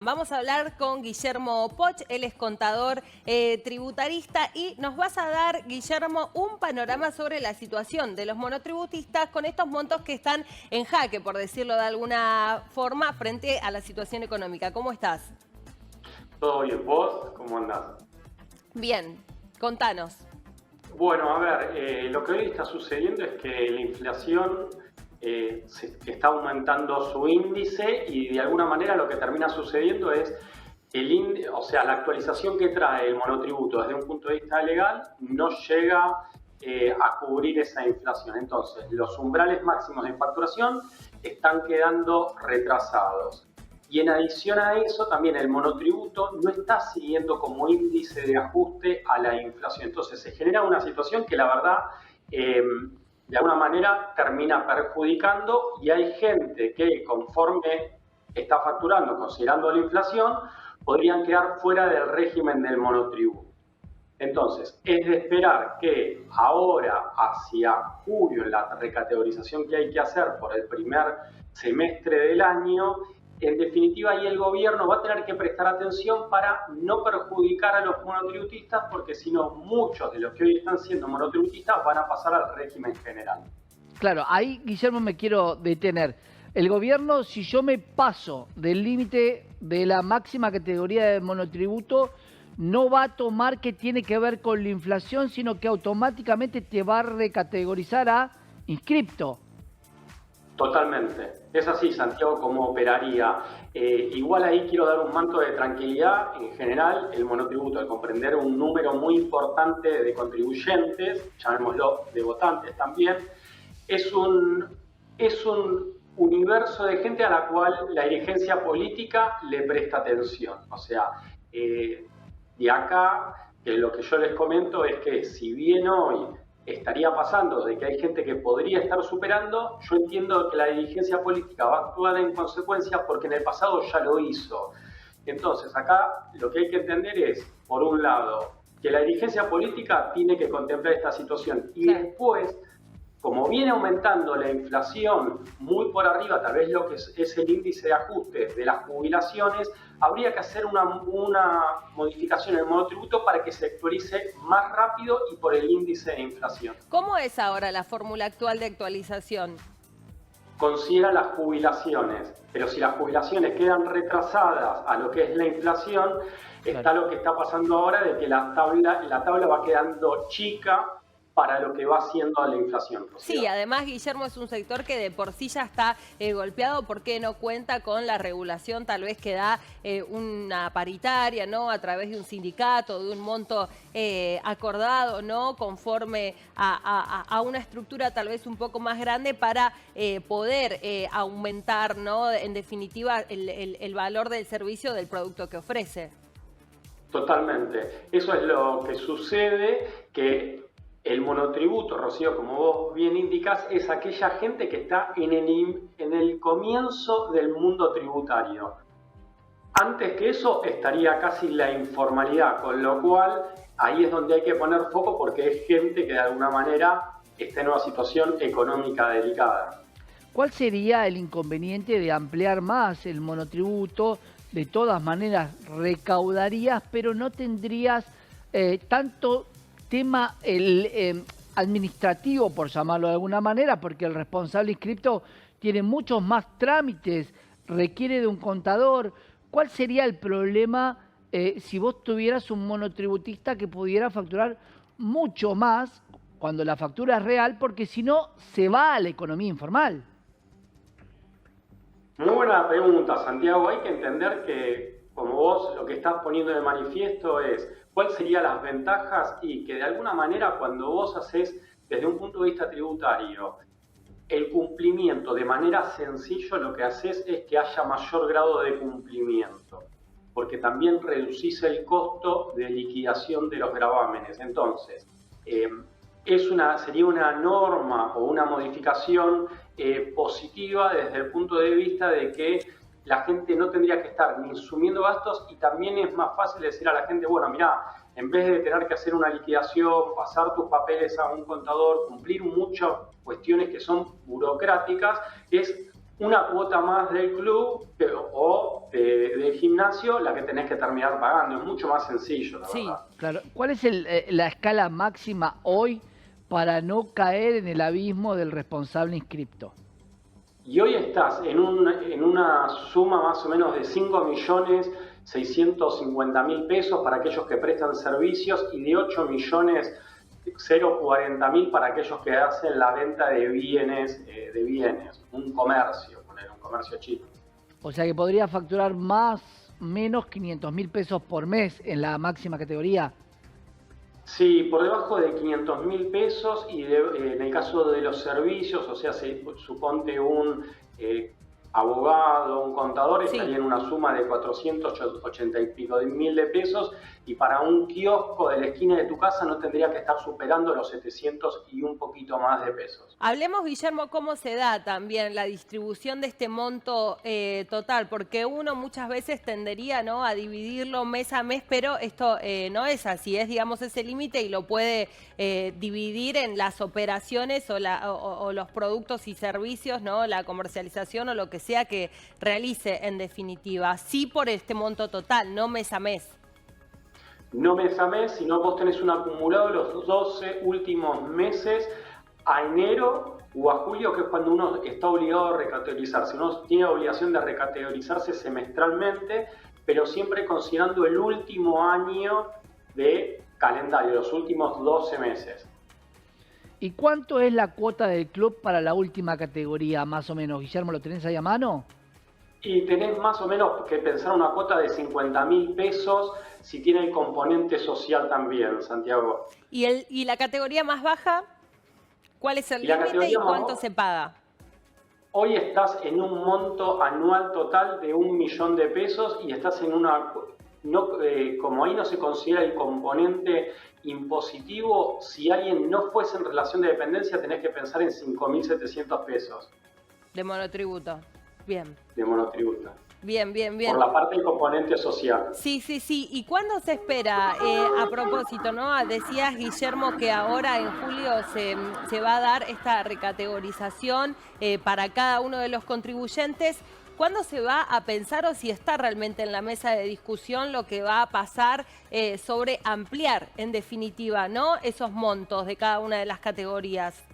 Vamos a hablar con Guillermo Poch, él es contador tributarista y nos vas a dar, Guillermo, un panorama sobre la situación de los monotributistas con estos montos que están en jaque, por decirlo de alguna forma, frente a la situación económica. ¿Cómo estás? ¿Todo bien? ¿Vos? ¿Cómo andás? Bien, contanos. Bueno, a ver, lo que hoy está sucediendo es que la inflación que está aumentando su índice y de alguna manera lo que termina sucediendo es la actualización que trae el monotributo desde un punto de vista legal no llega a cubrir esa inflación. Entonces, los umbrales máximos de facturación están quedando retrasados. Y en adición a eso, también el monotributo no está siguiendo como índice de ajuste a la inflación. Entonces se genera una situación que la verdad, de alguna manera, termina perjudicando y hay gente que conforme está facturando, considerando la inflación, podrían quedar fuera del régimen del monotributo. Entonces, es de esperar que ahora, hacia julio, en la recategorización que hay que hacer por el primer semestre del año, en definitiva, ahí el gobierno va a tener que prestar atención para no perjudicar a los monotributistas, porque si no, muchos de los que hoy están siendo monotributistas van a pasar al régimen general. Claro, ahí, Guillermo, me quiero detener. El gobierno, si yo me paso del límite de la máxima categoría de monotributo, no va a tomar que tiene que ver con la inflación, sino que automáticamente te va a recategorizar a inscripto. Totalmente. Es así, Santiago, como operaría. Igual ahí quiero dar un manto de tranquilidad. En general, el monotributo, al comprender un número muy importante de contribuyentes, llamémoslo de votantes también, es un universo de gente a la cual la dirigencia política le presta atención. O sea, de acá, que lo que yo les comento es que si bien hoy estaría pasando de que hay gente que podría estar superando, yo entiendo que la dirigencia política va a actuar en consecuencia porque en el pasado ya lo hizo. Entonces, acá lo que hay que entender es, por un lado, que la dirigencia política tiene que contemplar esta situación y después, como viene aumentando la inflación muy por arriba, tal vez lo que es el índice de ajuste de las jubilaciones, habría que hacer una modificación en el monotributo para que se actualice más rápido y por el índice de inflación. ¿Cómo es ahora la fórmula actual de actualización? Considera las jubilaciones, pero si las jubilaciones quedan retrasadas a lo que es la inflación, está lo que está pasando ahora de que la tabla va quedando chica para lo que va haciendo la inflación. Sí, además, Guillermo, es un sector que de por sí ya está golpeado porque no cuenta con la regulación tal vez que da una paritaria, ¿no? A través de un sindicato, de un monto acordado, ¿no? Conforme a una estructura tal vez un poco más grande para poder aumentar, ¿no? En definitiva, el valor del servicio del producto que ofrece. Totalmente. Eso es lo que sucede, que el monotributo, Rocío, como vos bien indicás, es aquella gente que está en el comienzo del mundo tributario. Antes que eso estaría casi la informalidad, con lo cual ahí es donde hay que poner foco porque es gente que de alguna manera está en una situación económica delicada. ¿Cuál sería el inconveniente de ampliar más el monotributo? De todas maneras recaudarías, pero no tendrías tanto tema administrativo, por llamarlo de alguna manera, porque el responsable inscripto tiene muchos más trámites, requiere de un contador. ¿Cuál sería el problema si vos tuvieras un monotributista que pudiera facturar mucho más cuando la factura es real, porque si no se va a la economía informal? Muy buena pregunta, Santiago. Hay que entender que, como vos lo que estás poniendo de manifiesto es cuáles serían las ventajas y que de alguna manera cuando vos haces desde un punto de vista tributario el cumplimiento de manera sencilla, lo que haces es que haya mayor grado de cumplimiento, porque también reducís el costo de liquidación de los gravámenes. Entonces, sería una norma o una modificación positiva desde el punto de vista de que la gente no tendría que estar ni sumiendo gastos y también es más fácil decir a la gente, bueno, mirá, en vez de tener que hacer una liquidación, pasar tus papeles a un contador, cumplir muchas cuestiones que son burocráticas, es una cuota más del club o del gimnasio la que tenés que terminar pagando. Es mucho más sencillo, la Sí. verdad. Claro. ¿Cuál es la escala máxima hoy para no caer en el abismo del responsable inscripto? Y hoy estás en una suma más o menos de 5.650.000 pesos para aquellos que prestan servicios y de 8.040.000 para aquellos que hacen la venta de bienes, un comercio chino. O sea que podría facturar más o menos 500.000 pesos por mes en la máxima categoría. Sí, por debajo de 500.000 pesos y en el caso de los servicios, o sea, suponte un abogado, un contador, Sí. estaría en una suma de 480 y pico de mil de pesos, y para un kiosco de la esquina de tu casa no tendría que estar superando los 700 y un poquito más de pesos. Hablemos, Guillermo, cómo se da también la distribución de este monto total, porque uno muchas veces tendería, ¿no?, a dividirlo mes a mes, pero esto no es así, es, digamos, ese límite y lo puede dividir en las operaciones o los productos y servicios, ¿no?, la comercialización o lo que sea que realice en definitiva. Sí, por este monto total, no mes a mes. No mes a mes, sino vos tenés un acumulado de los 12 últimos meses a enero o a julio, que es cuando uno está obligado a recategorizarse. Uno tiene obligación de recategorizarse semestralmente, pero siempre considerando el último año de calendario, los últimos 12 meses. ¿Y cuánto es la cuota del club para la última categoría, más o menos? Guillermo, ¿lo tenés ahí a mano? Y tenés más o menos que pensar una cuota de 50.000 pesos si tiene el componente social también, Santiago. ¿Y la categoría más baja? ¿Cuál es el Y la límite y categoría más cuánto baja, se paga? hoy estás en un monto anual total de 1 millón de pesos y estás en una... como ahí no se considera el componente impositivo, si alguien no fuese en relación de dependencia tenés que pensar en 5.700 pesos De monotributo. Bien. de monotributo. Bien, bien, bien. Por la parte del componente social. Sí, sí, sí. ¿Y cuándo se espera? A propósito, ¿no? Decías, Guillermo, que ahora en julio se va a dar esta recategorización para cada uno de los contribuyentes. ¿Cuándo se va a pensar o si está realmente en la mesa de discusión lo que va a pasar sobre ampliar, en definitiva, ¿no?, esos montos de cada una de las categorías?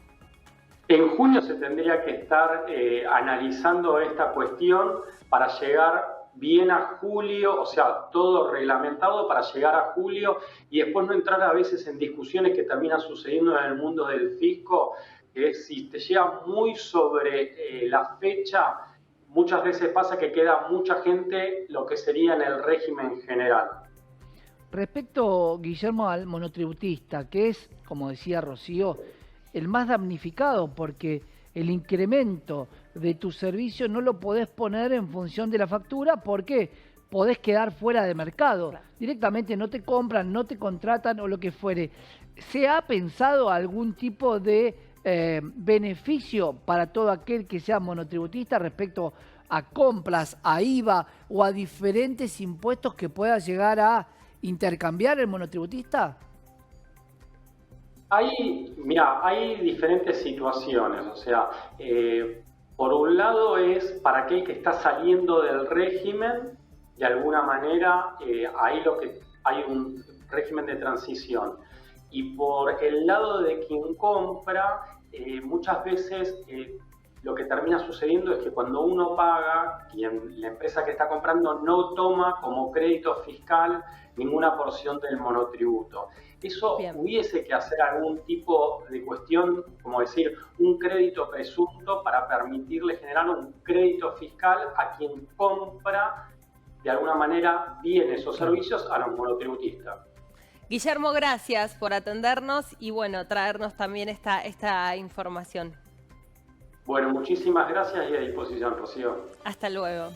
En junio se tendría que estar analizando esta cuestión para llegar bien a julio, o sea, todo reglamentado para llegar a julio y después no entrar a veces en discusiones que terminan sucediendo en el mundo del fisco, que es, si te llega muy sobre la fecha, muchas veces pasa que queda mucha gente lo que sería en el régimen general. Respecto, Guillermo, al monotributista, que es, como decía Rocío, el más damnificado, porque el incremento de tu servicio no lo podés poner en función de la factura porque podés quedar fuera de mercado. Claro. Directamente no te compran, no te contratan o lo que fuere. ¿Se ha pensado algún tipo de beneficio para todo aquel que sea monotributista respecto a compras, a IVA o a diferentes impuestos que pueda llegar a intercambiar el monotributista? Hay diferentes situaciones, o sea, por un lado es para aquel que está saliendo del régimen, de alguna manera hay un régimen de transición. Y por el lado de quien compra, muchas veces lo que termina sucediendo es que cuando uno paga, la empresa que está comprando no toma como crédito fiscal ninguna porción del monotributo. Eso Bien. hubiese que hacer algún tipo de cuestión, como decir, un crédito presunto para permitirle generar un crédito fiscal a quien compra de alguna manera bienes o servicios a los monotributistas. Guillermo, gracias por atendernos y bueno, traernos también esta información. Bueno, muchísimas gracias y a disposición, Rocío. Hasta luego.